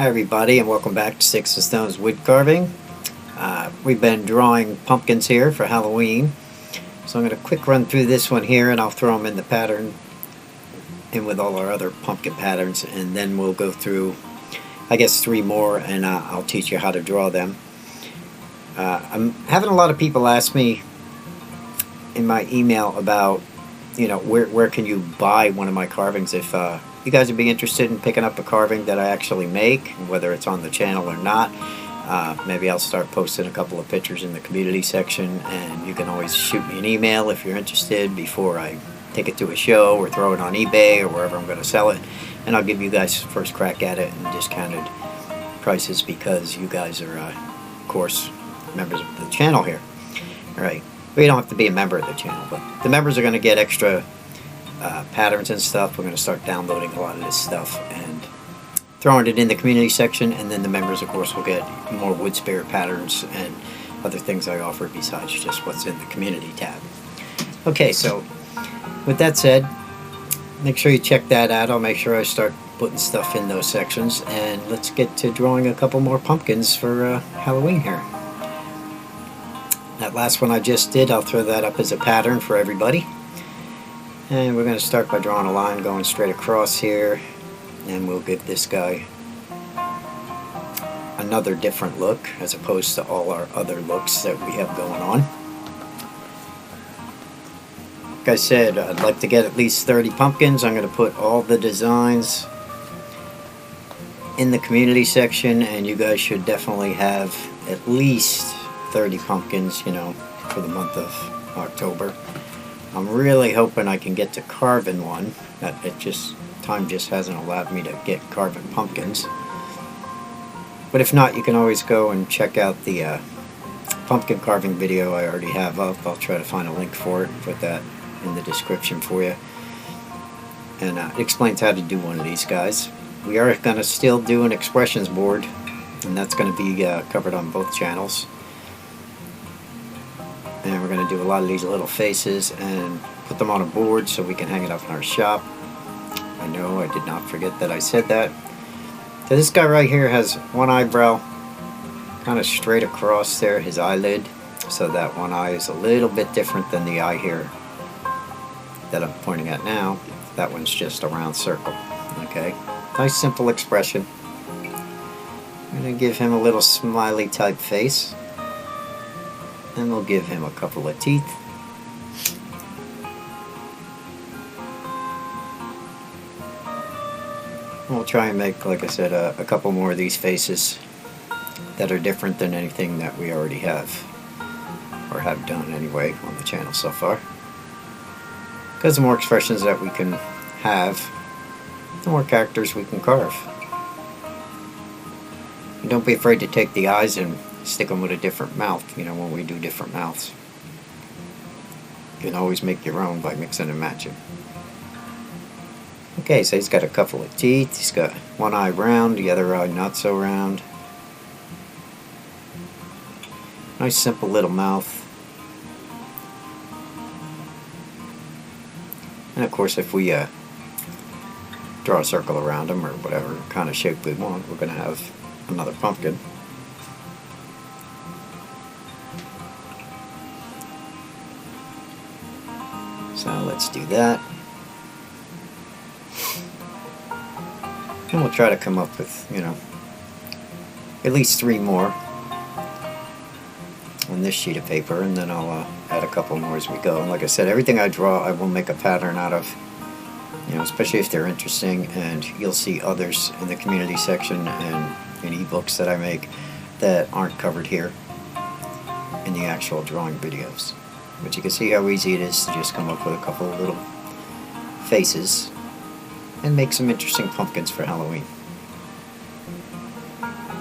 Hi everybody, and welcome back to Sticks and Stones Wood Carving. We've been drawing pumpkins here for Halloween, so I'm going to quick run through this one here and I'll throw them in the pattern in with all our other pumpkin patterns, and then we'll go through I guess 3 more and I'll teach you how to draw them. I'm having a lot of people ask me in my email about, you know, where can you buy one of my carvings. If you guys would be interested in picking up a carving that I actually make, whether it's on the channel or not, maybe I'll start posting a couple of pictures in the community section, and you can always shoot me an email if you're interested before I take it to a show or throw it on eBay or wherever I'm going to sell it, and I'll give you guys first crack at it and discounted prices because you guys are of course members of the channel here. Alright, we don't have to be a member of the channel, but the members are going to get extra patterns and stuff. We're going to start downloading a lot of this stuff and throwing it in the community section, and then the members of course will get more wood spirit patterns and other things I offer besides just what's in the community tab. Okay, so with that said, make sure you check that out. I'll make sure I start putting stuff in those sections, and let's get to drawing a couple more pumpkins for Halloween here. That last one I just did, I'll throw that up as a pattern for everybody. And we're going to start by drawing a line going straight across here, and we'll give this guy another different look as opposed to all our other looks that we have going on. Like I said, I'd like to get at least 30 pumpkins. I'm going to put all the designs in the community section, and you guys should definitely have at least 30 pumpkins, you know, for the month of October. I'm really hoping I can get to carving one. Time just hasn't allowed me to get carving pumpkins. But if not, you can always go and check out the pumpkin carving video I already have up. I'll try to find a link for it and put that in the description for you. And it explains how to do one of these guys. We are going to still do an expressions board, and that's going to be covered on both channels. And we're going to do a lot of these little faces and put them on a board so we can hang it up in our shop. I know I did not forget that I said that. So this guy right here has one eyebrow kind of straight across there, his eyelid, so that one eye is a little bit different than the eye here that I'm pointing at now. That one's just a round circle. Okay, nice simple expression. I'm going to give him a little smiley type face. And we'll give him a couple of teeth. We'll try and make, like I said, a couple more of these faces that are different than anything that we already have, or have done anyway on the channel so far. Because the more expressions that we can have, the more characters we can carve. And don't be afraid to take the eyes and stick them with a different mouth, you know, when we do different mouths. You can always make your own by mixing and matching. Okay, so he's got a couple of teeth. He's got one eye round, the other eye not so round. Nice simple little mouth. And of course, if we draw a circle around him or whatever kind of shape we want, we're going to have another pumpkin. So let's do that. And we'll try to come up with, you know, at least 3 more on this sheet of paper, and then I'll add a couple more as we go. And like I said, everything I draw I will make a pattern out of, you know, especially if they're interesting, and you'll see others in the community section and in ebooks that I make that aren't covered here in the actual drawing videos. But you can see how easy it is to just come up with a couple of little faces and make some interesting pumpkins for Halloween.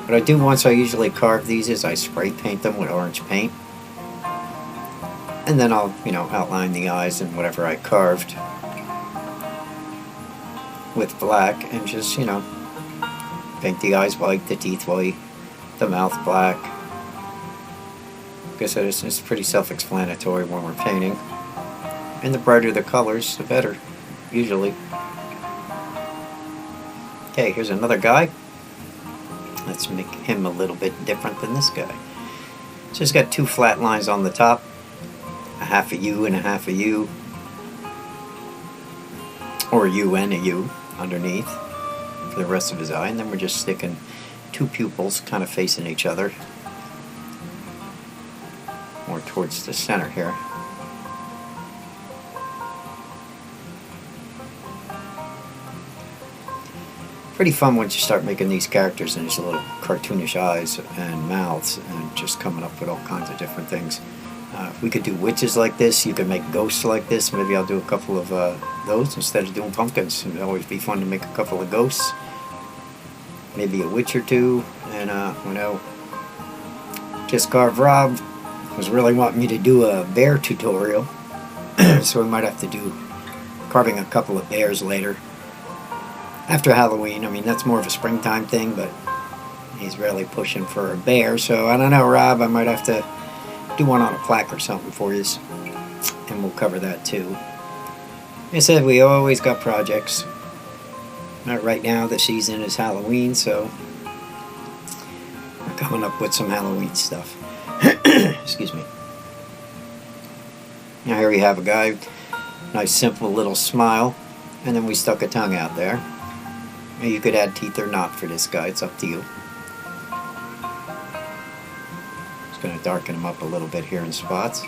What I do once I usually carve these is I spray paint them with orange paint, and then I'll, you know, outline the eyes and whatever I carved with black, and just, you know, paint the eyes white, the teeth white, the mouth black. Like I said, it's pretty self-explanatory when we're painting. And the brighter the colors, the better, usually. Okay, here's another guy. Let's make him a little bit different than this guy. So he's got two flat lines on the top, a half a U and a half a U, or a U and a U underneath for the rest of his eye, and then we're just sticking two pupils kind of facing each other, more towards the center here. Pretty fun once you start making these characters and these little cartoonish eyes and mouths and just coming up with all kinds of different things. We could do witches like this, you could make ghosts like this. Maybe I'll do a couple of those instead of doing pumpkins. It'd always be fun to make a couple of ghosts. Maybe a witch or two. And you know, Just Carve Rob was really wanting me to do a bear tutorial. So we might have to do carving a couple of bears later. After Halloween. I mean, that's more of a springtime thing, but he's really pushing for a bear. So I don't know, Rob, I might have to do one on a plaque or something for you, and we'll cover that too. Like I said, we always got projects. Not right now, the season is Halloween, so we're coming up with some Halloween stuff. Excuse me. Now here we have a guy, nice simple little smile, and then we stuck a tongue out there. You could add teeth or not for this guy, it's up to you. Just going to darken him up a little bit here in spots.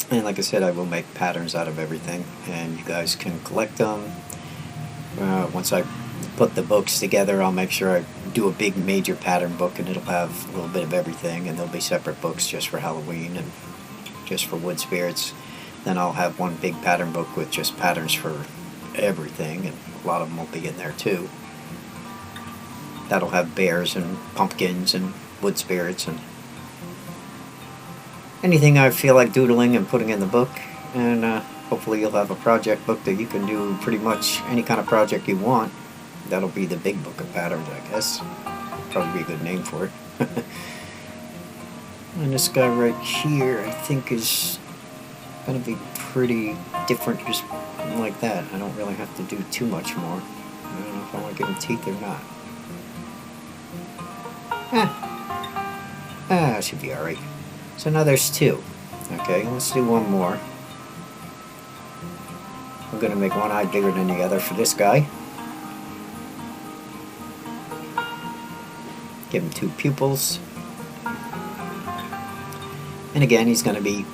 And like I said, I will make patterns out of everything, and you guys can collect them. Once I put the books together, I'll make sure I do a big major pattern book, and it'll have a little bit of everything, and there'll be separate books just for Halloween and just for wood spirits. Then I'll have one big pattern book with just patterns for everything, and a lot of them will be in there too. That'll have bears and pumpkins and wood spirits and anything I feel like doodling and putting in the book. And hopefully you'll have a project book that you can do pretty much any kind of project you want. That'll be the big book of patterns, I guess. Probably be a good name for it. And this guy right here, I think, is going to be pretty different just like that. I don't really have to do too much more. I don't know if I want to give him teeth or not. That should be alright. So now there's two. Okay, let's do one more. I'm going to make one eye bigger than the other for this guy. Give him two pupils. And again, he's going to be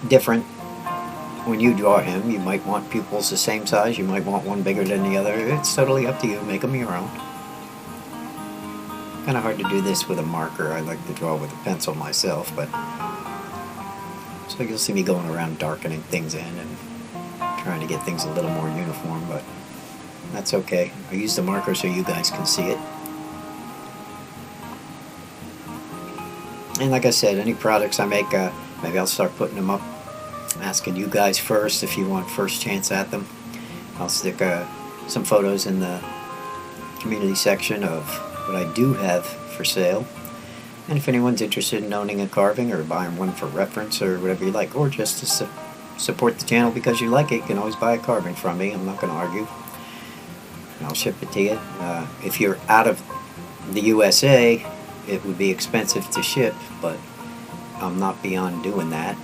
different. When you draw him, you might want pupils the same size, you might want one bigger than the other. It's totally up to you. Make them your own. Kind of hard to do this with a marker. I like to draw with a pencil myself, but so you'll see me going around darkening things in and trying to get things a little more uniform, but that's okay. I use the marker so you guys can see it. And like I said, any products I make, maybe I'll start putting them up, asking you guys first if you want first chance at them. I'll stick some photos in the community section of what I do have for sale. And if anyone's interested in owning a carving or buying one for reference or whatever you like, or just to support the channel because you like it, you can always buy a carving from me. I'm not going to argue. I'll ship it to you. If you're out of the USA, it would be expensive to ship, but I'm not beyond doing that.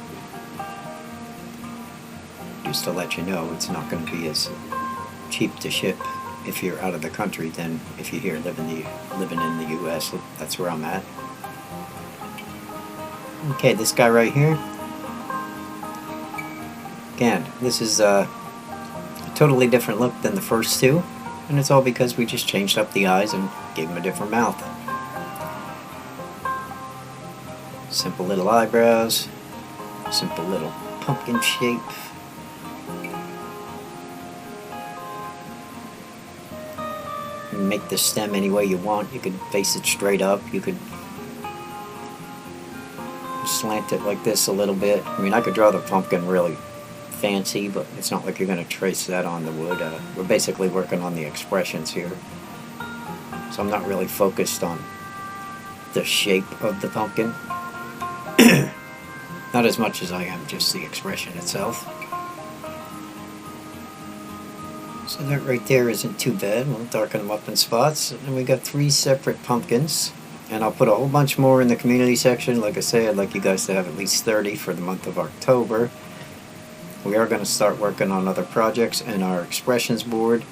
Just to let you know, it's not going to be as cheap to ship if you're out of the country than if you're here living in the US. That's where I'm at. Okay, this guy right here. Again, this is a totally different look than the first two, and it's all because we just changed up the eyes and gave him a different mouth. Simple little eyebrows, simple little pumpkin shape. You can make the stem any way you want. You could face it straight up. You could slant it like this a little bit. I mean, I could draw the pumpkin really fancy, but it's not like you're going to trace that on the wood. We're basically working on the expressions here. So I'm not really focused on the shape of the pumpkin. Not as much as I am just the expression itself. Just So that right there isn't too bad. We'll darken them up in spots. And we got 3 separate pumpkins. And I'll put a whole bunch more in the community section. Like I say, I'd like you guys to have at least 30 for the month of October. We are going to start working on other projects in our expressions board.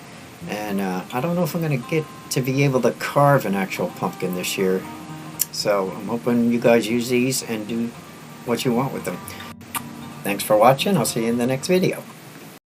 And I don't know if I'm going to get to be able to carve an actual pumpkin this year. So I'm hoping you guys use these and do what you want with them. Thanks for watching. I'll see you in the next video.